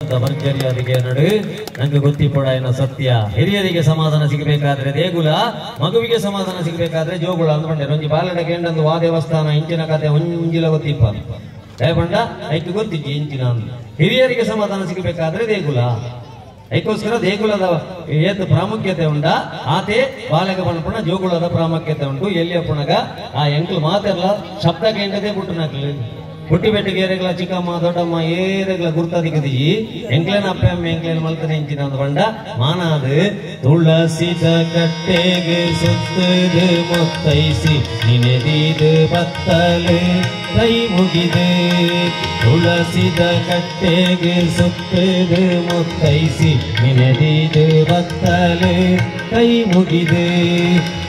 ಭರ್ಜರಿಯಾದಿಗೆ ನಡು ನಂಗೆ ಗೊತ್ತಿಪಡ ಏನೋ ಸತ್ಯ. ಹಿರಿಯರಿಗೆ ಸಮಾಧಾನ ಸಿಗಬೇಕಾದ್ರೆ ದೇಗುಲ, ಮಗುವಿಗೆ ಸಮಾಧಾನ ಸಿಗಬೇಕಾದ್ರೆ ಜೋಗುಳ ಅಂದ್ಕೊಂಡೆ. ಒಂಜಿ ಬಾಲಡೆಗೆ ಎಂಡಂದು ವಾ ದೇವಸ್ಥಾನ ಇಂಚಿನ ಕತೆ ಒಂಜಿಲ ಗೊತ್ತಿಪ್ಪ ದಯಪಂಡ ಐಕ್ ಗೊತ್ತಿಜ್ಜಿ ಇಂಚಿನ. ಹಿರಿಯರಿಗೆ ಸಮಾಧಾನ ಸಿಗಬೇಕಾದ್ರೆ ದೇಗುಲ, ಐಕೋಸ್ಕರ ದೇಗುಲದ ಏತ್ ಪ್ರಾಮುಖ್ಯತೆ ಉಂಡ ಆತೆ ಬಾಲಕ ಪಣಪುಣ ಜೋಗುಳದ ಪ್ರಾಮುಖ್ಯತೆ ಉಂಟು. ಎಲ್ಲಿಯ ಪುಣಗ ಆ ಎಂಕ್ಲು ಮಾತೆಲ್ಲ ಶಬ್ದ ಕೇಂದ್ರದೇ ಬಿಟ್ಟು ನಕ್ಲು ಹುಟ್ಟಿ ಬೆಟ್ಟಿಗೆ ಏರೆಗ್ಲ ಚಿಕ್ಕಮ್ಮ ದೊಡ್ಡಮ್ಮ ಏರೆಗ್ಲ ಗುರ್ತದಿಗದಿ ಎಂಕ್ಲೇನ ಅಪ್ಪ ಅಮ್ಮ ಎಂಕ್ಲೇನ ಮಲ್ತನೆ ಇಂಚಿನ ಅಂದ್ ಬಂಡ ಮಾನಾದು ತುಳಸಿದ ಕಟ್ಟೆಗೆ ಸುತ್ತದು ಮೊತ್ತೈಸಿ ನಿನೆದಿದು ಬತ್ತಲು ಕೈ ಮುಗಿದು. ತುಳಸಿದ ಕಟ್ಟೆಗೆ ಸುತ್ತದು ಮೊತ್ತೈಸಿ ನಿನೆದಿದು ಬತ್ತಲು ಕೈ ಮುಗಿದು.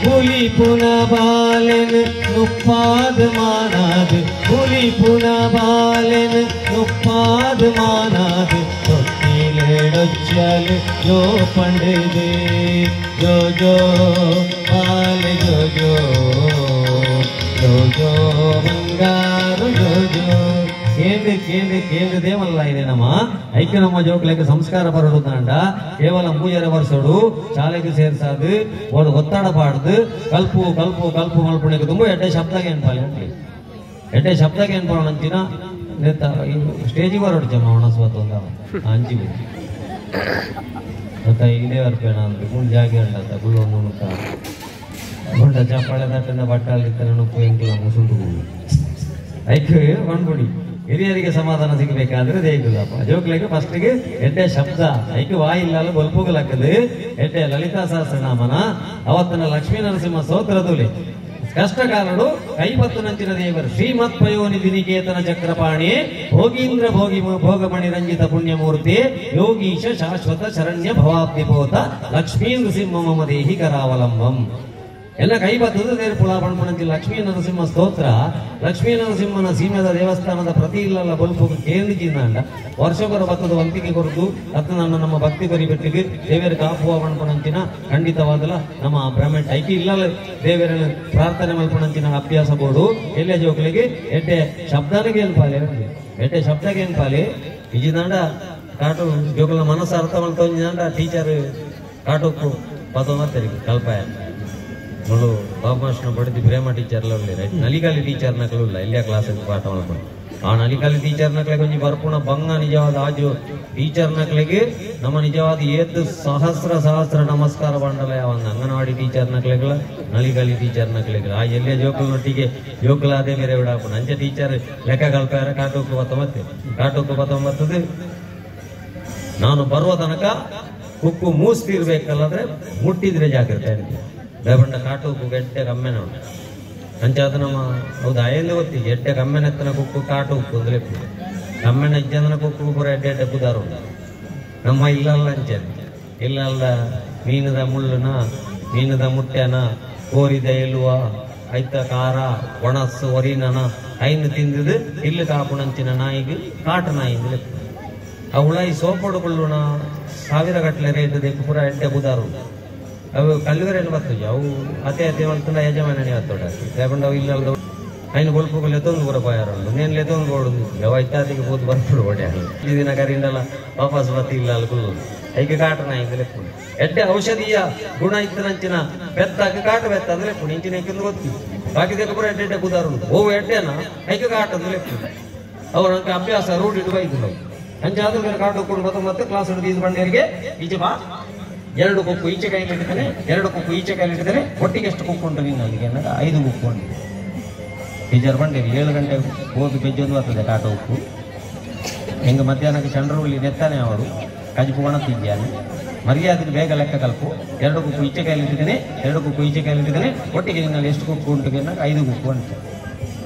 ಹುಲಿ ಪುನ ಬಾಲೆನ್ ನುಪ್ಪಾದ ಮಾನಾದು, ಹುಲಿ ಪುನ ಬಾಲೆನ್ ನುಪ್ಪಾದ ಮಾನಾದು. ತೊಟ್ಟಿಲೆಡೊಚ್ಚಲು ಜೋ ಪಂಡಿದೆ ಜೋ ಜೋ ಬಾಲೆ ಜೋ ಜೋ ಜೋ ಜೋ ಬಂಗಾರು ಜೋ ಜೋ. ಕೇಂದ್ರ ದೇವಲ್ಲ ಇದೆ ನಮ್ಮ ಐಕ್ಯ ನಮ್ಮ ಜೋಕ್ಲೆಗೆ ಸಂಸ್ಕಾರ ಬರಡುತ್ತಾಂಡ ಕೇವಲ ಮೂಜರ ವರ್ಷಡು ಶಾಲೆಗೆ ಸೇರ್ಸಾದು ಒಂದು ಒತ್ತಡ ಪಾಡ್ದು ಕಲ್ಪು ಕಲ್ಪು ಕಲ್ಪು ಮಲ್ಪುಣಿಗೆ ತುಂಬ ಎಡ್ಡೆ ಶಬ್ದಗೆ ಅನ್ಪಾಲಿ ಉಂಟು. ಎಡ್ಡೆ ಶಬ್ದಗೆ ಅನ್ಪಾಳ ಅಂಚಿನ ಸ್ಟೇಜಿಗೆ ಬರೋಡು ಜಮ್ಮ ಒಣಸ್ವತ್ತು ಅಂತ ಅಂಚಿ ಮತ್ತ ಇದೇ ಅರ್ಪೇಣ ಅಂದ್ರೆ ಗುಂಡ್ ಜಾಗಿ ಅಂಡತ್ತ ಗುಳ್ಳು ಮುನುಕ ಗುಂಡ ಚಪ್ಪಾಳೆ ತಟ್ಟನ ಬಟ್ಟಾಲಿತ್ತ ನುಪ್ಪು ಎಂಕ್ಲ ಮುಸುಂಡು ಐಕ್ಯ ಬಂದ್ಬಿಡಿ. ಹಿರಿಯರಿಗೆ ಸಮಾಧಾನ ಸಿಗಬೇಕಾದ್ರೆ ದೇಗುಲಪ್ಪ ಜೋಕ್ಲಿಗೆ ಫಸ್ಟ್ಗೆ ಎಡ್ಡೆ ಶಬ್ದ ಐಕ್ಯ ವಾಯಿಲ್ಲ ಬಲ್ಪುಗಲಕ್ಕದು ಎಡ್ಡೆ ಲಲಿತಾ ಸಹಸ್ರನಾಮನ ಅವತ್ತನ ಲಕ್ಷ್ಮೀ ನರಸಿಂಹ ಸ್ತೋತ್ರದಲ್ಲಿ ಕಷ್ಟಕಾಲಡು ಕೈಪತ್ತು ನಂಚಿನ ದೇವರು ಶ್ರೀಮತ್ ಪಯೋನಿಧಿ ನಿಕೇತನ ಚಕ್ರಪಾಣಿ ಭೋಗೀಂದ್ರ ಭೋಗಿ ಭೋಗಮಣಿ ರಂಜಿತ ಪುಣ್ಯಮೂರ್ತಿ ಯೋಗೀಶ ಶಾಶ್ವತ ಶರಣ್ಯ ಭವಾಬ್ಧಿಭೂತ ಲಕ್ಷ್ಮೀ ನೃಸಿಂಹ ಮಮ ದೇಹಿ ಕರಾವಲಂಬಂ. ಎಲ್ಲ ಕೈ ಬತ್ತದ ದೇರ್ ಪುಳ ಪಣ್ಪಣಂತಿ ಲಕ್ಷ್ಮೀ ನರಸಿಂಹ ಸ್ತೋತ್ರ. ಲಕ್ಷ್ಮೀ ನರಸಿಂಹನ ಸೀಮೆದ ದೇವಸ್ಥಾನದ ಪ್ರತಿ ಇಲ್ಲಲ್ಲ ಬಲ್ಪು ಕೇಂದ್ರಿಚಿಂದ ವರ್ಷಗೊರ ಬತ್ತದ ವಂತಿಗೆ ಕೊರತು ಅತ್ತ ನನ್ನ ನಮ್ಮ ಭಕ್ತಿ ಬರಿ ಬೆಟ್ಟಿಗೆ ದೇವರ ಕಾಪುವ ಪಣ್ಪಣಂಚಿನ ಖಂಡಿತವಾದಲ್ಲ ನಮ್ಮ ಬ್ರಾಹ್ಮಣ ಐಕಿ ಇಲ್ಲಲ್ಲ ದೇವರನ್ನು ಪ್ರಾರ್ಥನೆ ಮಲ್ಪಣಂಚಿನ ಅಭ್ಯಾಸ ಬೋಡು ಎಲ್ಲೇ ಜೋಕ್ಲಿಗೆ ಎಡ್ಡೆ ಶಬ್ದನಿಗೆ ಏನ್ ಪಾಲೆ ಎಡ್ಡೆ ಶಬ್ದಗೆ ಏನ್ ಪಾಲೆ ಇಜಿದಾಂಡ ಕಾಟು ಜೋಕಲ ಮನಸ್ಸು ಅರ್ಥ ಮಲ್ತೊಂಜಿದಾಂಡ ಟೀಚರ್ ಕಾಟುಕ್ಕು ಪದೋಮತ್ತರಿಗೆ ಕಲ್ಪಾಯ ನೋಡು ಬಾಬಾಷ್ಣ ಬಡದಿ ಪ್ರೇಮ ಟೀಚರ್ಲ ರೈಟ್ ನಲಿಗಾಲಿ ಟೀಚರ್ ನಕಲಿಲ್ಲ ಇಲ್ಲಿಯ ಕ್ಲಾಸ್ ಪಾಠ ಮಾಡ್ಕೊಂಡು ಆ ನಲಿಗಾಲಿ ಟೀಚರ್ ನಕ್ಲೆಗೆ ಒಂಜಿ ಬರ್ಪುಣ ಬಂಗ ನಿಜವಾದ ಆಜು ಟೀಚರ್ ನಕ್ಲೆಗೆ ನಮ್ಮ ನಿಜವಾದ ಏತ್ ಸಹಸ್ರ ಸಹಸ್ರ ನಮಸ್ಕಾರ ಬಂಡಲ ಯಾವಂದ ಅಂಗನವಾಡಿ ಟೀಚರ್ ನಕ್ಲೆಗಳ ನಲಿಗಾಲಿ ಟೀಚರ್ ನಕ್ಲೆಗಳ ಆ ಎಲ್ಲೇ ಜೋಕಲ್ನೊಟ್ಟಿಗೆ ಜೋಕಲ ಅದೇ ಬೇರೆ ಬಿಡಾಪು ಅಂಚೆ ಟೀಚರ್ ಲೆಕ್ಕ ಕಲ್ಪಾರ ಕಾಟೋಕು ಬತ್ತೊಂಬತ್ತದು ನಾನು ಬರುವ ತನಕ ಕುಕ್ಕು ಮೂಸ್ತಿರ್ಬೇಕಲ್ಲದ್ರೆ ಮುಟ್ಟಿದ್ರೆ ಜಾಗ್ರತೆ ಅಂತ ಬೇಬಂಡ ಕಾಟುಕು ಗೆಡ್ಡೆ ಕಮ್ಮೆನ ಉಂಟು ಅಂಚಾದ ನಮ್ಮ ಹೌದು ಅಯ್ಯಂದು ಗೊತ್ತಿ ಎಡ್ಡೆ ಕಮ್ಮೆನೆತ್ತನ ಕುಕ್ಕು ಕಾಟು ಉಕ್ಕು ಅಂದ್ರೆ ಕಮ್ಮೆನ ಇಜ್ಜಂದನ ಕುಕ್ಕು ಪೂರ ಎಡ್ಡೆ ಎಡ್ಡೆ ಪುದಾರು ಉಂಟು ನಮ್ಮ ಇಲ್ಲಲ್ಲ ಅಂಚೆ ಇಲ್ಲಲ್ಲ ಮೀನದ ಮುಳ್ಳುನ ಮೀನದ ಮುಟ್ಟೆನ ಕೋರಿದ ಎಲುವ ಐತ ಖಾರ ಒಣಸ್ಸು ಒರಿನನ ಐನು ತಿಂದಿದ್ದು ಇಲ್ಲಿ ಕಾಪುಣಂಚಿನ ನಾಯಿಗೆ ಕಾಟು ನಾಯಿ ಅವಳ ಈ ಸೋಪಡುಕೊಳ್ಳುಣ 1000 ಗಟ್ಟಲೆ ರೇಟ್ ದೇಕು ಪೂರ ಎಡ್ಡೆ ಪುದಾರು ಉಂಟು. ಅವು ಕಲ್ಲುವರೆಲ್ಲ ಬರ್ತವೆ ಅವು ಅತೆ ಮಲ್ತಂಡ ಯಜಮಾನನೇ ಹತ್ತೋಡ ಲೇಪಂಡ ಅವು ಇಲ್ಲದ ಐನು ಗೊಲ್ಪುಗಳು ಎತ್ತೊಂದು ಕೂಡ ಪಾಯಾರಲ್ಲ ನೇನು ಎತ್ತೊಂದು ಕೊಡುದು ಯಾವ ಇತ್ಯಾದಿಗೆ ಹೋದ್ ಬರ್ಬಿಡು ಒಡೆ ಈ ದಿನ ಕರಿಂಡಲ್ಲ ವಾಪಸ್ ಬತ್ತಿ ಇಲ್ಲ ಅಲ್ಲಿ ಕುಲ್ಲು ಐಕೆ ಕಾಟನ ಹಿಂಗೆ ಲೆಪ್ಪುಡು ಎಡ್ಡೆ ಔಷಧೀಯ ಗುಣ ಇತ್ತನಂಚಿನ ಬೆತ್ತಾಗಿ ಕಾಟ ಬೆತ್ತ ಅಂದ್ರೆ ಲೆಪ್ಪುಡು ಇಂಚಿನ ಐಕೆ ಗೊತ್ತಿ ಬಾಕಿ ದೇಕ ಪೂರ ಎಡ್ಡೆ ಪುದಾರು ಓವು ಎಡ್ಡೆನ ಐಕೆ ಕಾಟ ಅಂದ್ರೆ ಲೆಪ್ಪುಡು ಅವ್ರ ಅಭ್ಯಾಸ ರೂಢಿ ಇಡುವೈದು ನಾವು ಅಂಚಾದ ಕಾಟ ಕೊಡು ಮತ್ತೆ ಕ್ಲಾಸ್ ಹಿಡಿದು ಬಂಡೇರಿಗೆ ಈಚೆ ಬಾ 2 ಕೊಕ್ಕು ಈಚೆ ಕೈಲಿ ಇಟ್ಟಿದ್ದಾನೆ 2 ಕೊಕ್ಕು ಈಚೆ ಕೈಲಿ ಇಟ್ಟಿದ್ದಾನೆ ಒಟ್ಟಿಗೆ ಎಷ್ಟು ಕೊಕ್ಕು ಉಂಟು ನೀನು ಅಲ್ಲಿಗೆ ಅನ್ನೋದು 5 ಕೊಕ್ಕು ಉಂಟು ಟೀಚರ್ ಬಂಡೇರಿ 7 ಗಂಟೆ ಹೋಗಿ ಬೆಜ್ಜೊಂದು ಬರ್ತದೆ ಕಾಟ ಉಕ್ಕು ಹೆಂಗೆ ಮಧ್ಯಾಹ್ನಕ್ಕೆ ಚಂಡ್ರುಳ್ಳಿ ನೆತ್ತಾನೆ ಅವರು ಕಜಪು ಒಣ ತಿಂದ್ಯಾನೆ ಮರ್ಯಾದಕ್ಕೆ ಬೇಗ ಲೆಕ್ಕ ಕಲ್ಪು 2 ಕೊಕ್ಕು ಈಚೆ ಕೈಲಿ ಇಟ್ಟಿದ್ದಾನೆ 2 ಕೊಕ್ಕು ಈಚೆ ಕೈಲಿ ಇಟ್ಟಿದ್ದಾನೆ ಒಟ್ಟಿಗೆ ನಿನ್ನಲ್ಲಿ ಎಷ್ಟು ಕೊಕ್ಕು ಉಂಟು ಅನ್ನೋದು 5 ಕೊಕ್ಕು ಉಂಟು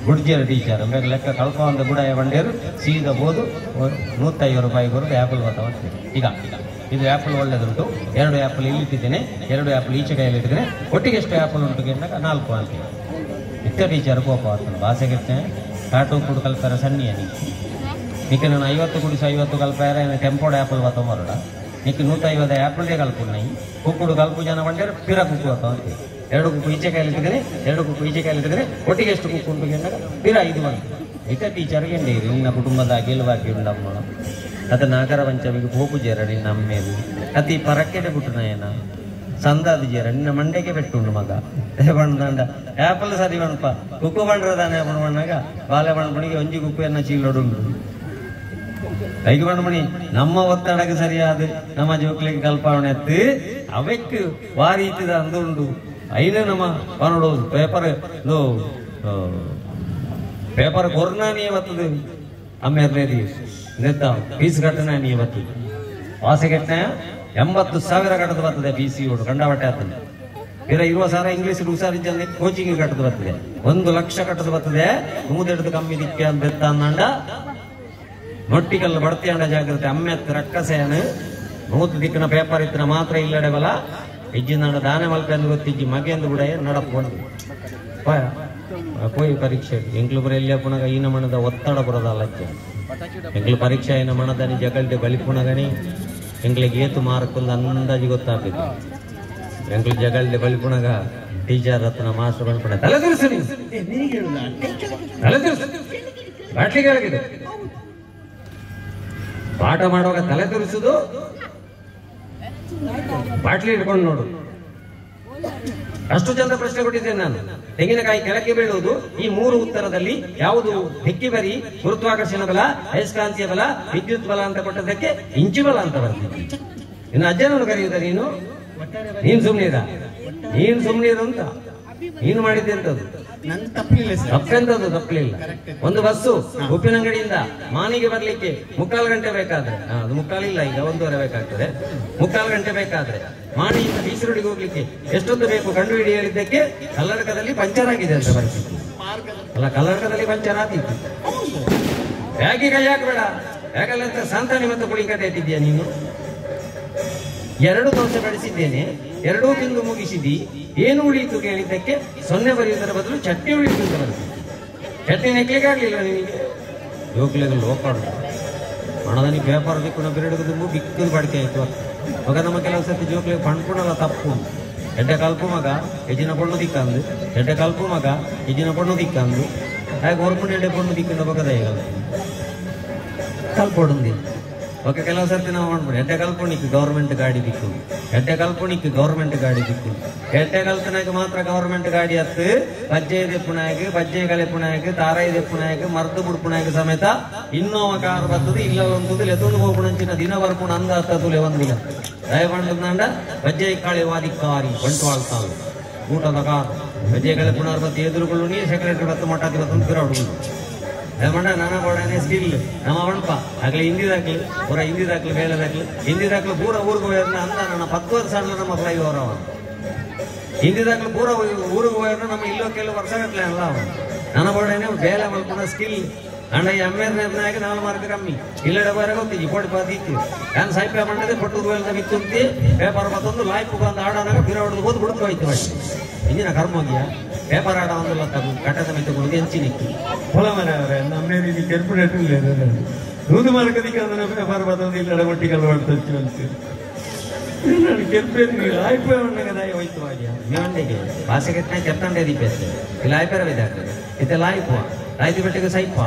ಗುಡ್ಜಿಯರ ಟೀಚರ್ ಬೇಗ ಲೆಕ್ಕ ಕಲ್ಪ ಅಂತ ಗುಡಾಯ ಬಂಡೇರು ಸೀದಾ ಬೋದು 150 ರೂಪಾಯಿ ಬರೋದು ಆ್ಯಪಲ್ ಬರ್ತಾವಂತೆ. ಈಗ ಇದು ಆ್ಯಪಲ್ ಒಳ್ಳೆದುಂಟು 2 ಆ್ಯಪಲ್ ಇಲ್ಲಿಟ್ಟಿದ್ದೇನೆ 2 ಆ್ಯಪಲ್ ಈಚೆ ಕೈಯಲ್ಲಿ ಇಟ್ಟಿದ್ದೇನೆ ಒಟ್ಟಿಗೆ ಎಷ್ಟು ಆ್ಯಪಲ್ ಉಂಟು ಅನ್ನೋಕೆ 4 ಅಂತ ಇತ್ತ ಟೀಚರ್ ಕೋಪ ಆಗ್ತಾನೆ ಭಾಷೆಗೆ ಕಾಟು ಕುಡು ಕಲ್ಪಾರ ಸಣ್ಣಿಯ ನೀಕೆ ನಾನು 50 × 50 ಕಲ್ಪಾರ ಟೆಂಪೋಡ್ ಆ್ಯಪಲ್ ಬತ್ತ ಮರಡ ನೀಕೆ 150 ಆ್ಯಪಲ್ದೇ ಕಲ್ಪು ನೈ ಕುಕ್ಕುಡು ಕಲ್ಪು ಜನ ಬಂಡೇರು ಪಿರ ಕುಕ್ಕು ಬರ್ತಾವಂತೆ 2 ಕುಕ್ಕು ಈಚೆ ಕೈಯಲ್ಲಿ ಇಟ್ಟಿದ್ದೇನೆ 2 ಕುಕ್ಕು ಈಚೆ ಕೈಯಲ್ಲಿ ಇಟ್ಟಿದ್ದೇನೆ ಒಟ್ಟಿಗೆ ಎಷ್ಟು ಕುಕ್ಕು ಉಂಟು ಅಂದಾಗ ಪಿರ 5 ಬಂತು ಇತ ಟೀಚರ್ಗೆ ನಿನ್ನ ಕುಟುಂಬದ ಗೆಲುವಾಗಿ ಉಂಡಮ್ಮ ಅದು ನಾಗರ ಪಂಚಮಿಗೆ ಹೋಗು ಜೇರ ನಿನ್ನ ಅಮ್ಮೇದು ಅತಿ ಪರಕ್ಕೆಡೆ ಬಿಟ್ಟು ಏನ ಸಂದಾದ ಜೇರ ನಿನ್ನ ಮಂಡೆಗೆ ಬೆಟ್ಟುಂಡು ಮಗ ಬಣ್ಣ ಆಪಲ್ ಸರಿ ಬಣ್ಪ ಕುಕ್ಕು ಬಂಡ್ರದಾನೆ ಬಣ್ಣಾಗ ಬಾಲೆ ಬಣ್ಣಿಗೆ ಒಂಜಿ ಕುಕ್ಕು ಚೀಲೊಡುಂಡು ಐದು ಬಣ್ಮಣಿ ನಮ್ಮ ಒತ್ತಡಕ್ಕೆ ಸರಿಯಾದ ನಮ್ಮ ಜೋಕ್ಲಿಗೆ ಕಲ್ಪನೆ ಎತ್ತು ಅವಕ್ಕೆ ವಾರಿ ಇತ್ತಿದ ಅಂದುಂಡು ಐದು ನಮ್ಮ ಪನೋಡು ಪೇಪರ್ ಕೊರೋನಾ ನೀ ಬರ್ತದೆ ಅಮ್ಮೇರ್ಲೇದಿ ನೆತ್ತ ಫೀಸ್ ಕಟ್ಟಣ ನೀ ಬರ್ತದೆ ವಾಸ ಕಟ್ಟಣ 80,000 ಕಟ್ಟದು ಬರ್ತದೆ ಫೀಸಿ ಓಡು ಕಂಡಾವಟ್ಟೆ ಆಗ್ತದೆ ಬೇರೆ 20,000 ಇಂಗ್ಲೀಷ್ ಹುಷಾರಿದ್ದ ಕೋಚಿಂಗ್ ಕಟ್ಟದು ಬರ್ತದೆ 1 ಲಕ್ಷ ಕಟ್ಟದು ಬರ್ತದೆ ಮೂದೆಡ್ದು ಕಮ್ಮಿ ದಿಕ್ಕೆ ಅಂತ ಅನ್ನಂಡ ನೊಟ್ಟಿಗಲ್ಲ ಬಡ್ತಿ ಅಂಡ ಜಾಗ್ರತೆ ಅಮ್ಮೆ ರಕ್ಕಸೇನು 100 ದಿಕ್ಕಿನ ಪೇಪರ್ ಇತ್ತಿನ ಮಾತ್ರ ಇಲ್ಲಡೆ ಬಲ ಇಜ್ಜಿನ ದಾನೆ ಮಲ್ಪೆ ಎಂದು ಗೊತ್ತಿಜ್ಜಿ ಮಗೆಂದು ಕೂಡ ನಡಪೊಂಡು ಪೋಯಿ ಪರೀಕ್ಷೆ ಎಂಕ್ಲು ಬರ ಎಲ್ಲಿಯ ಪುನಗ ಈನ ಮಣದ ಒತ್ತಡ ಬರೋದಲ್ಲ ಎಂಕ್ಲು ಪರೀಕ್ಷೆ ಏನ ಮಣದನಿ ಜಗಲ್ದೆ ಬಲಿ ಪುನಗನಿ ಎಂಕ್ಲಿಗೆ ಏತು ಮಾರ್ಕೊಂದು ಅಂದಾಜಿ ಗೊತ್ತಾಗ್ಬೇಕು ಎಂಕ್ಲು ಜಗಲ್ದೆ ಬಲಿ ಪುನಗ ಟೀಚರ್ ಹತ್ರ ಮಾಸ್ಟರ್ ಬಂದ್ಪಡ ತಲೆ ಬಾಟ್ಲಿಗೆ ಪಾಠ ಮಾಡುವಾಗ ತಲೆ ತುರಿಸುದು ಬಾಟ್ಲಿ ಇಟ್ಕೊಂಡು ನೋಡು ಅಷ್ಟು ಚಂದ ಪ್ರಶ್ನೆ ಕೊಟ್ಟಿದ್ದೇನೆ ನಾನು ತೆಂಗಿನಕಾಯಿ ಕೆಳಕ್ಕೆ ಬೀಳುವುದು ಈ 3 ಉತ್ತರದಲ್ಲಿ ಯಾವುದು ಡಿಕ್ಕಿ ಬರಿ ಗುರುತ್ವಾಕರ್ಷಣ ಬಲ ಅಯಸ್ಕಾಂತೀಯ ಬಲ ವಿದ್ಯುತ್ ಬಲ ಅಂತ ಕೊಟ್ಟದಕ್ಕೆ ಇಂಚು ಬಲ ಅಂತ ಬರ್ತೀನಿ ಇನ್ನು ಅಜ್ಜನನ್ನು ಕರೆಯುವುದ ನೀನು ಸುಮ್ನೀರು ಅಂತ ನೀನು ಮಾಡಿದ್ದೆ ಅಂತದ್ದು ತಪ್ಪೆಂತದ್ದು ತಪ್ಪಲಿಲ್ಲ ಒಂದು ಬಸ್ಸು ಉಪ್ಪಿನಂಗಡಿಯಿಂದ ಮಾನಿಗೆ ಬರ್ಲಿಕ್ಕೆ 3/4 ಗಂಟೆ ಬೇಕಾದ್ರೆ ಅದು 3/4 ಇಲ್ಲ ಈಗ 1:30 ಬೇಕಾಗ್ತದೆ 3/4 ಗಂಟೆ ಬೇಕಾದ್ರೆ ಮಾಣಿಯಿಂದ ಬೀಸರೊಡಿಗೆ ಹೋಗ್ಲಿಕ್ಕೆ ಎಷ್ಟೊತ್ತು ಬೇಕು ಕಂಡು ಹಿಡಿ ಹೇಳಿದ್ದಕ್ಕೆ ಕಲ್ಲಡ್ಕದಲ್ಲಿ ಪಂಚರ್ ಆಗಿದೆ ಅಂತ ಪರಿಸ್ಥಿತಿ ಅಲ್ಲ ಕಲ್ಲಡ್ಕದಲ್ಲಿ ಪಂಚರ್ ಆತಿತ್ತು ಹೇಗೆ ಕೈ ಹಾಕಬೇಡ ಯಾಕಲ್ಲ ಅಂತ ಸಂತಾನಿ ಮತ್ತು ಪುಳಿಕಟ್ಟೆ ಇಟ್ಟಿದ್ಯಾ ನೀನು 2 ದೋಸೆ ಬಡಿಸಿದ್ದೇನೆ 2 ತಿಂದು ಮುಗಿಸಿದಿ ಏನು ಉಳಿಯಿತು ಕೇಳಿದ್ದಕ್ಕೆ 0 ಬರೆಯುವುದರ ಬದಲು ಚಟ್ನಿ ಉಳಿಯಿತು ಅಂತ ಬರ್ತದೆ ಚಟ್ನಿ ನೆಕ್ಲಿಕ್ಕೆ ಆಗ್ಲಿಲ್ಲ ನಿನಗೆ ಜೋಕ್ಲೆಗಳು ಲೋಕಾಡು ಹಣದನಿ ಪೇಪರ್ ದಿಕ್ಕು ಬಿರಡಿಗೆ ತುಂಬು ಬಿಕ್ಕದು ಬಡಿಕೆ ಆಯ್ತು ಮಗ ನಮ್ಮ ಕೆಲವು ಸರ್ತಿ ಜೋಕ್ಲೆ ಪಣ್ಪುಣಲ್ಲ ತಪ್ಪು ಎಡ್ಡೆ ಕಲ್ಪು ಮಗ ಎಜಿನ ಪೊಣ್ಣು ದಿಕ್ಕಂದು ಎಡ್ಡೆ ಕಲ್ಪು ಮಗ ಎಜಿನ ಪೊಣ್ಣು ದಿಕ್ಕಂದು ಹಾಗೆ ಹೊರಪುಣ್ಣ ಎಡ್ಡೆ ಪೊಣ್ಣು ದಿಕ್ಕಿಂದ ಬಗದ ಈಗ ಕಲ್ಪೊಡುಂದಿ ಓಕೆ ಕೆಲವು ಸರ್ತಿ ನಾವು ಮಾಡ್ಬೋದು ಎಡ್ಡೆ ಕಲ್ಪುಣಿಕ್ಕೆ ಗೌರ್ಮೆಂಟ್ ಗಾಡಿ ದಿಕ್ಕು ಎಡ್ಡೆ ಕಲ್ಪುಣಿಕ್ಕೆ ಗೌರ್ಮೆಂಟ್ ಗಾಡಿ ದಿಕ್ಕು ಎಡ್ಡೆ ಕಲ್ಪನಾಗ ಮಾತ್ರ ಗೌರ್ಮೆಂಟ್ ಗಾಡಿ ಹತ್ತು ಬಜ್ಜೆ ದೆಪ್ಪುನಾಯಕ ಬಜ್ಜೆ ಕಲೆಪುನಾಯಕ ತಾರಾಯಿ ದೆಪ್ಪುನಾಯಕ ಮರ್ದು ಬುಡ್ಪುನಾಯಕ ಸಮೇತ ಇನ್ನೋವ ಕಾರ್ ಬರ್ತದೆ ಇಲ್ಲ ಒಂದು ಎತ್ತೊಂದು ಹೋಗ್ಬಿಡಂಚಿನ ದಿನ ಬರ್ಪುಣ ಅಂದ ಹತ್ತುಲೆ ಒಂದಿಲ್ಲ ದಯಮಾಡ ಬಜ್ಜೆ ಕಾಳಿ ವಾದಿಕಾರಿ ಬಂಟ್ವಾಳ ತಾಳು ಊಟದ ಕಾರ್ ಬಜ್ಜೆ ಕಲೆಪುಣಾರ್ ಬತ್ತು ಎದುರುಗಳು ನೀ ಸೆಕ್ರೆಟರಿ ಬತ್ತು ಮಠಾತಿ ಬತ್ತು ಪಿರಾಡುಗಳು ದಯಮಾಡ ನಾನಾ ಕೊಡನೆ ಸ್ಕಿಲ್ ನಮ್ಮ ಅವಣಪ್ಪ ಆಗ್ಲಿ ಹಿಂದಿದಾಕ್ಲಿ ಪೂರ ಹಿಂದಿದಾಕ್ಲಿ ಬೇಳೆದಾಕ್ಲಿ ಹಿಂದಿದಾಕ್ಲಿ ಪೂರ ಊರಿಗೆ ಹೋಯ್ರನ್ನ ಅಂತ ನನ್ನ 10 ವರ್ಷ ನಮ್ಮ ಫ್ಲೈ ಅವರವ ಹಿಂದಿದಾಕ್ಲಿ ಪೂರ ಊರಿಗೆ ಹೋಯ್ರ ನಮ್ಮ ಇಲ್ಲೋ ಕೆಲವು ವರ್ಷ ಗಟ್ಟಲೆ ಅಲ್ಲ ಅವ ನನ್ನ ಕೊಡನೆ ಬೇಳೆ ಮಲ್ಕೊಂಡ ಸ್ಕಿಲ್ ಅಂಡ ಎಮ್ಮೆರ್ನಾಗ 4 ಮಾರ್ಕ್ ಕಮ್ಮಿ ಇಲ್ಲಡೆ ಬೇರೆ ಗೊತ್ತಿದ್ದಿ ಕೊಟ್ಟು ಬಾದಿತ್ತು ನಾನು ಸಾಯ್ಪೆ ಮಾಡಿದೆ ಪಟ್ಟು ರೂಪಾಯಿ ಬಿತ್ತುಂತಿ ಪೇಪರ್ ಮತ್ತೊಂದು ಲಾಯ್ಪು ಬಂದು ಆಡೋನಾಗ ಬಿರ ಹೊಡೆದು ಹೋದ್ ಬಿಡ್ತು ಹೋಯ್ತು ಅಷ್ಟೇ ಇಂಜಿನ ಕರ್ಮ ಹೋಗಿಯಾ ಪೇಪರ್ ಆಡ ಒಂದಿಲ್ಲ ತಗು ಕಟ್ಟದ ಮೆತ್ತುಕೊಂಡು ಹೆಂಚಿನಿಕ್ಕಿ ಹೊಲ ಮನೆ ಅವರೇ ನಮ್ಮನೆ ನೀನು ಕೆರ್ಪುಡೇಟಿಲ್ಲ ನೂದು ಮಾರ್ಕದಿಕ್ಕೆ ಅದನ್ನ ಪೇಪರ್ ಬಂದು ಇಲ್ಲಡೆ ಒಟ್ಟಿಗೆಲ್ಲ ಹೊಡ್ತಂತೀವಿ ಅಂತೀವಿ ನಾನು ಕೆರ್ಪೇರಿ ಆಯ್ಪೆ ಉಣ್ಣಗದಾಯಿ ಹೋಯ್ತು ಆಗಿಯಾ ಮೇವಂಡೆಗೆ ಭಾಷೆಗೆ ಕೆತ್ತಂಡೆ ದೀಪೇಸ್ತೆ ಇಲ್ಲ ಆಯ್ಪೇರ ಇದಾಗ್ತದೆ ಇತ್ತೆ ಲಾಯ್ಪು ರಾಯ್ತು ಬೆಟ್ಟಿಗೆ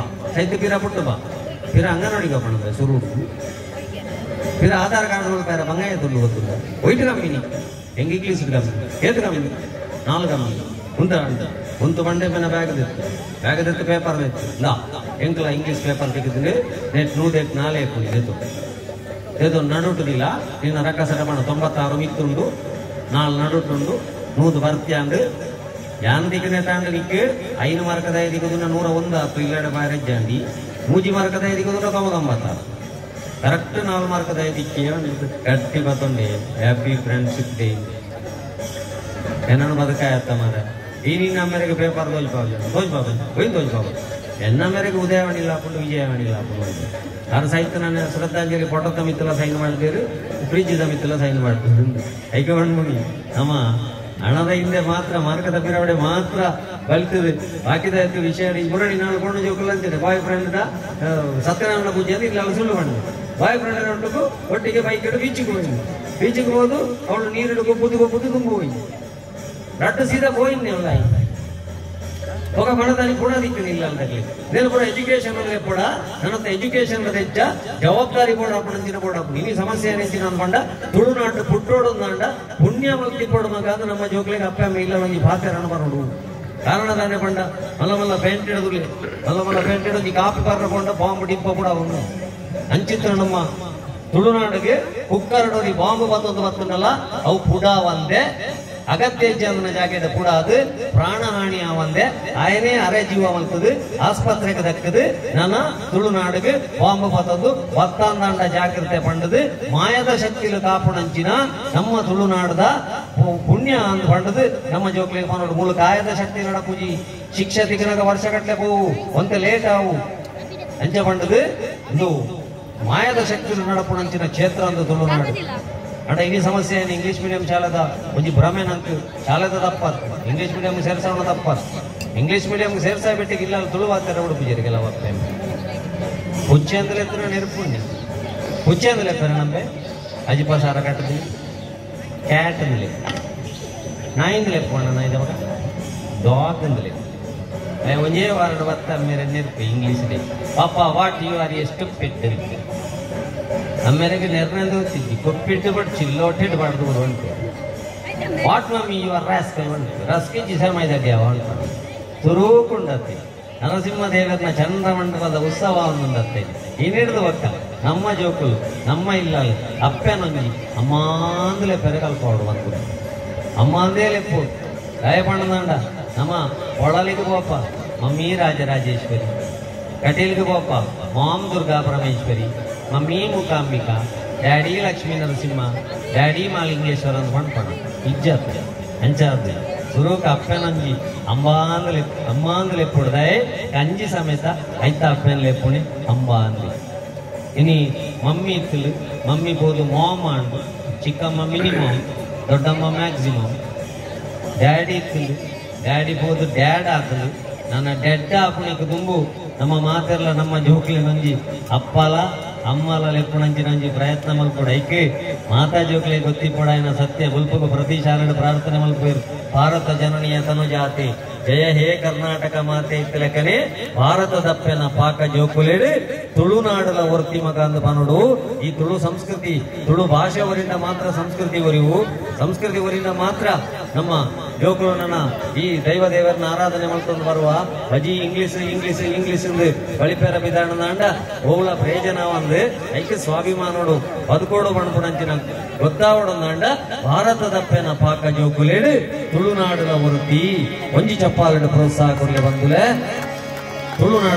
ಸೈತು ಪಿರ ಪುಟ್ಟು ಬಾ ಪಿರ ಅಂಗನವಾಡಿಗೆ ಹೋಗೋಣ ಸುರು ಪಿರ ಆಧಾರ್ ಕಾರ್ಡ್ ಬೇರೆ ಬಂಗಾಯ ತುಳ್ಳು ಗೊತ್ತಿಲ್ಲ ಒಯ್ತು ಕಮ್ಮಿ ಹೆಂಗೆ ಇಂಗ್ಲೀಷ್ ಕಮ್ಮಿ ಏತು ಕಮ್ಮಿ 4 ಕಮ್ಮಿ ಒಂದು ಬಂಡೆ ಪೆನ ಬ್ಯಾಗದಿತ್ತು ಪೇಪರ್ ನಾ ಎಂಕ್ಲ ಇಂಗ್ಲೀಷ್ ಪೇಪರ್ ತೆಗೆದ್ರೆ ನೆಟ್ 4 ಏದು ನಡುಟುದಿಲ್ಲ ನಿನ್ನ ರಕ್ಕ ಸಡಪಣ 96 ಮಿತ್ತುಂಡು 4 ನಡುಟುಂಡು 100 ಬರ್ತಿ ಅಂದು ಯಾನ್ ದಿಕ್ಕನೆ ತಾಂಡಲಿಕ್ಕೆ 5 ಮಾರ್ಕದ ದಿಕ್ಕುದುನ್ನ 101 ಆತು ಇಲ್ಲಡೆ ಬಾರೆ ಜಾಂಡಿ 3 ಮಾರ್ಕದ ದಿಕ್ಕುದುನ್ನ 96 ಕರೆಕ್ಟ್ 4 ಮಾರ್ಕದ ದಿಕ್ಕೆ ಗಟ್ಟಿ ಬತ್ತೊಂಡೆ ಹ್ಯಾಪಿ ಫ್ರೆಂಡ್ಶಿಪ್ ಡೇ ಏನನ್ನು ಬದುಕಾಯತ್ತ ಮಾರ ಈ ನಿನ್ನ ಮೇರೆಗೆ ಪೇಪರ್ ದೋಜ್ಬಾಬು ಎನ್ನ ಮೇರೆಗೆ ಉದಯವಾಣಿಲ್ಲ ಹಾಕೊಂಡು ವಿಜಯವಾಣಿಲ್ಲ ಹಾಕೊಂಡು ಯಾರು ಸಾಹಿತ್ಯ ನನ್ನ ಶ್ರದ್ಧಾಂಜಲಿ ಫೋಟೋದ ಮಿತ್ತಲ ಸೈನ್ ಮಾಡ್ತೀರಿ ಫ್ರಿಜ್ದ ಮಿತ್ತಲ ಸೈನ್ ಮಾಡ್ತೀರಿ ಐಕೆ ಮುಗಿ ನಮ್ಮ ಹಣದ ಹಿಂದೆ ಮಾತ್ರ ಮಾರ್ಕದ ಪಿರಾವಡೆ ಮಾತ್ರ ಬಲ್ತದೆ ಬಾಕಿದ ವಿಷಯ ಮುರಳಿ ನಾನು ಕೊಂಡು ಜೋಕಲ್ಲ ಅಂತಿದೆ ಬಾಯ್ ಫ್ರೆಂಡ್ ಸತ್ಯನಾರಾಯಣ ಪೂಜೆ ಅಂತ ಇಲ್ಲ ಸುಳ್ಳು ಮಾಡಿ ಬಾಯ್ ಫ್ರೆಂಡ್ ಹೊಂಟು ಒಟ್ಟಿಗೆ ಬೈಕ್ ಇಡು ಬೀಚಿಗೆ ಹೋದು ಅವಳು ನೀರಿಡು ಗೊಬ್ಬುದು ತುಂಬು ಹೋಗಿ ರಟ್ಟು ಸೀದಾ ಹೋಯ್ತು ఒక మనదానికి కూడా దిక్కునిಲ್ಲ అంటే నేను కూడా ఎడ్యుకేషన్ కూడా నನ್ನಂತ ಎಜುಕೇಶನ್ ಹೆಚ್ಚ ಜವಾಬ್ದಾರಿ ಕೂಡ ಅಪ್ಪನಿಂದ ಕೂಡ ಇನಿ ಸಮಸ್ಯೆ ಏನಿಂಚಿನ ಅನ್ಕೊಂಡ ತುಳುನಾಡು ಪುಟ್ಟೋಡು ಅಂದ ಪುಣ್ಯ ಮುಕ್ತಿ ಕೊಡು ಮಗ ಅದು ನಮ್ಮ ಜೋಕ್ಲಿಗೆ ಅಪ್ಪ ಇಲ್ಲ ಒಂದು ಭಾಷೆ ಅನ್ಬರೋಡು ಕಾರಣ ತಾನೇ ಪಂಡ ಮಲ್ಲ ಮಲ್ಲ ಪೇಂಟ್ ಇಡೋದಿಲ್ಲ ಮಲ್ಲ ಮಲ್ಲ ಪೇಂಟ್ ಇಡೋದು ಈ ಕಾಪಿ ಬರ್ಕೊಂಡ ಬಾಂಬ್ ಡಿಪ್ಪ ಕೂಡ ಅವನು ಅಂಚಿತ್ರ ನಮ್ಮ ತುಳುನಾಡಿಗೆ ಕುಕ್ಕರಡೋದಿ ಬಾಂಬ್ ಬತ್ತೊಂದಲ್ಲ ಅವು ಪುಡ ಒಂದೇ ಅಗತ್ಯ ಜನ ಜಾಗದ ಕೂಡ ಅದು ಪ್ರಾಣಹಾನಿ ಒಂದೇ ಆಯನೇ ಅರೆ ಜೀವ ಅಂತದ್ದು ಆಸ್ಪತ್ರೆಗೆ ದಕ್ಕದು ನನ್ನ ತುಳುನಾಡಿಗೆ ಬಾಂಬ್ ಬತ್ತದ್ದು ಒತ್ತಾಂದಾಂಡ ಜಾಗ್ರತೆ ಪಂಡದು ಮಾಯದ ಶಕ್ತಿಲು ಕಾಪುಣಂಚಿನ ನಮ್ಮ ತುಳುನಾಡದ ಪುಣ್ಯ ಅಂತ ಪಂಡದು ನಮ್ಮ ಜೋಕ್ಲಿಗೆ ಪನ್ನೋಡು ಮೂಲ ಕಾಯದ ಶಕ್ತಿ ನಡಪೂಜಿ ಶಿಕ್ಷೆ ತಿಗನಗ ವರ್ಷ ಗಟ್ಟಲೆ ಹೋವು ಒಂತೆ ಲೇಟ್ ಆವು ಅಂಚೆ ಪಂಡದು ಇದು ಮಾಯದ ಶಕ್ತಿ ನಡಪುಣಂಚಿನ ಕ್ಷೇತ್ರ ಅಂತ ತುಳುನಾಡು ಅಡ ಈ ಸಮಸ್ಯೆ ಏನು ಇಂಗ್ಲಿಷ್ ಮೀಡಿಯಂ ಶಾಲೆದ ಒಂದು ಭ್ರಮೆ ನಂತು ಶಾಲೆದ ತಪ್ಪತ್ ಇಂಗ್ಲಿಷ್ ಮೀಡಿಯಂ ಸೇರ್ಸೋಣ ತಪ್ಪತ್ ಇಂಗ್ಲಿಷ್ ಮೀಡಿಯಂ ಸೇರ್ಸಾ ಬಿಟ್ಟಿಗೆ ಇಲ್ಲ ತುಳುವಾಗ್ತಾರೆ ಹುಡುಗ ಪೂಜರಿಗೆಲ್ಲ ಹೋಗ್ತಾ ಹುಚ್ಚೆ ಅಂತಲೇ ಎತ್ತರ ನೆರಪುಣ್ಯ ಹುಚ್ಚೆ ಅಂತಲೇ ಎತ್ತಾರೆ ನಮ್ಮೆ ಅಜಿಪ ಸಾರ ಕಟ್ಟದಿ ಕ್ಯಾಟ್ ಅಂದಲೇ ನಾಯಿಂದಲೇ ಪೋಣ ನಾಯಿದ ಮಗ ಡಾಗ್ ಅಂದಲೇ ಒಂದೇ ವಾರದ ಬತ್ತ ಮೇರೆ ನೆರಪು ಇಂಗ್ಲಿಷ್ ಡೇ ಪಾಪ ವಾಟ್ ಯು ಆರ್ ಎಷ್ಟು ಪೆಟ್ಟಿರುತ್ತೆ ಅಮ್ಮೇರೆಗೆ ನೆರನೆಂದು ಹೋಗ್ತಿದ್ದಿ ಕೊಪ್ಪಿಟ್ಟು ಬಟ್ ಚಿಲ್ಲೋಟಿಟ್ಟು ಬಾಡ್ದು ಉಂಟು what mummy you are rascal ಉಂಟು ರಸ್ಕೆ ಜಿಸ ಮೈದಾಗ್ಯಾವ ಅಂತ ತುರುಕುಂಡತ್ತೆ ನರಸಿಂಹ ದೇವರನ್ನ ಚಂದ್ರಮಂಡಲದ ಉತ್ಸವ ಒಂದೊಂದತ್ತೆ ಇನ್ನಿಡ್ದು ಒಕ್ಕ ನಮ್ಮ ಜೋಕುಲು ನಮ್ಮ ಇಲ್ಲ ಅಪ್ಪನೊಂಜಿ ಅಮ್ಮಾಂದಲೇ ಪೆರಗಲ್ಪೋಡು ಬಂದು ಅಮ್ಮಾಂದೇ ಲೆಪ್ಪು ರಾಯಪಣ್ಣದಂಡ ನಮ್ಮ ಒಳಲಿಗೆ ಬೋಪ ಮಮ್ಮಿ ರಾಜರಾಜೇಶ್ವರಿ ಕಟೀಲ್ಗೆ ಬೋಪ mom Durga Parameshwari mummy Mookambika daddy Lakshmi Narasimha daddy Malingeshwara ಅಂತ ಪಂಡ್ಪಣ ಇಜ್ಜತ್ ಅಂಚಾದ ಸುರುಕ ಅಪ್ಪನಂಜಿ ಅಮ್ಮಾಂದಲೆ ಪುಡ್ದಾಯ್ ಕಂಜಿ ಸಮೇತ ಐತ ಅಪ್ಪನ ಲೆಪ್ಪುಣಿ ಅಂಬ ಅಂದಿ ಇನಿ ಮಮ್ಮಿ ಇತ್ತಲು ಮಮ್ಮಿ ಬೋದು ಮಾಮ್ ಅಂಡು ಚಿಕ್ಕಮ್ಮ ಮಿನಿಮಮ್ ದೊಡ್ಡಮ್ಮ ಮ್ಯಾಕ್ಸಿಮಮ್ ಡ್ಯಾಡಿ ಇತ್ತಲು ಡ್ಯಾಡಿ ಬೋದು ಡ್ಯಾಡ್ ಆತಲು ನನ್ನ ಡೆಡ್ ಆಪುಣಕ್ಕೆ ತುಂಬು ನಮ್ಮ ಮಾತೆಲ್ಲ ನಮ್ಮ ಜೋಕ್ಲಿ ನಂಜಿ ಅಪ್ಪಲ ಅಮ್ಮಲ ಲೆಪ್ಪುಣಂಜಿ ನಂಜಿ ಪ್ರಯತ್ನ ಮಲ್ಪುಡ ಐಕೆ ಮಾತಾ ಜೋಕ್ಲಿ ಗೊತ್ತಿಪುಡ ಸತ್ಯ ಬುಲ್ಪಗ ಪ್ರತಿ ಶಾಲೆಯ ಪ್ರಾರ್ಥನೆ ಮಲ್ಪೇರು ಭಾರತ ಜನನಿಯ ತನು ಜಾತಿ ಜಯ ಹೇ ಕರ್ನಾಟಕ ಮಾತೆ ಇತ್ತಲೆಕ್ಕನೆ ಭಾರತದಪ್ಪೆನ ಪಾಕ ಜೋಕುಲೇಡು ತುಳುನಾಡಲ ವರ್ತಿ ಮಗ ಅಂದ ಪನೋಡು ಈ ತುಳು ಸಂಸ್ಕೃತಿ ತುಳು ಭಾಷೆವರಿಂದ ಮಾತ್ರ ಸಂಸ್ಕೃತಿ ಒರಿವು ಸಂಸ್ಕೃತಿ ವರಿಂದ ಮಾತ್ರ ನಮ್ಮ ಜೋಕುಲನ ಈ ದೈವ ದೇವರನ್ನ ಆರಾಧನೆ ಮಾಡ್ಕೊಂಡು ಬರುವ ಅಜಿ ಇಂಗ್ಲಿಷ್ ಇಂಗ್ಲಿಷ್ ಇಂಗ್ಲಿಷ್ ಎಂದು ಕಳಿಪೇರ ವಿಧಾನದ ಅಂಡ ಓವುಲ ಪ್ರಯೋಜನ ಒಂದು ಐಕ್ಯ ಸ್ವಾಭಿಮಾನೋಡು ಬದುಕೋಡು ಬಣ್ಪುಣಂಚಿನ ಗೊತ್ತಾವಡೊಂದಂಡ ಭಾರತದಪ್ಪೆನ ಪಾಕ ಜೋಕುಲೇಡು ತುಳುನಾಡಲ ವೃತ್ತಿ ಒಂಜಿ ಚಪ್ಪಾಲಡ ಪ್ರೋತ್ಸಾಹ ಕೊಡ್ಲೆ ಬಂದುಲೆ ತುಳುನಾಡ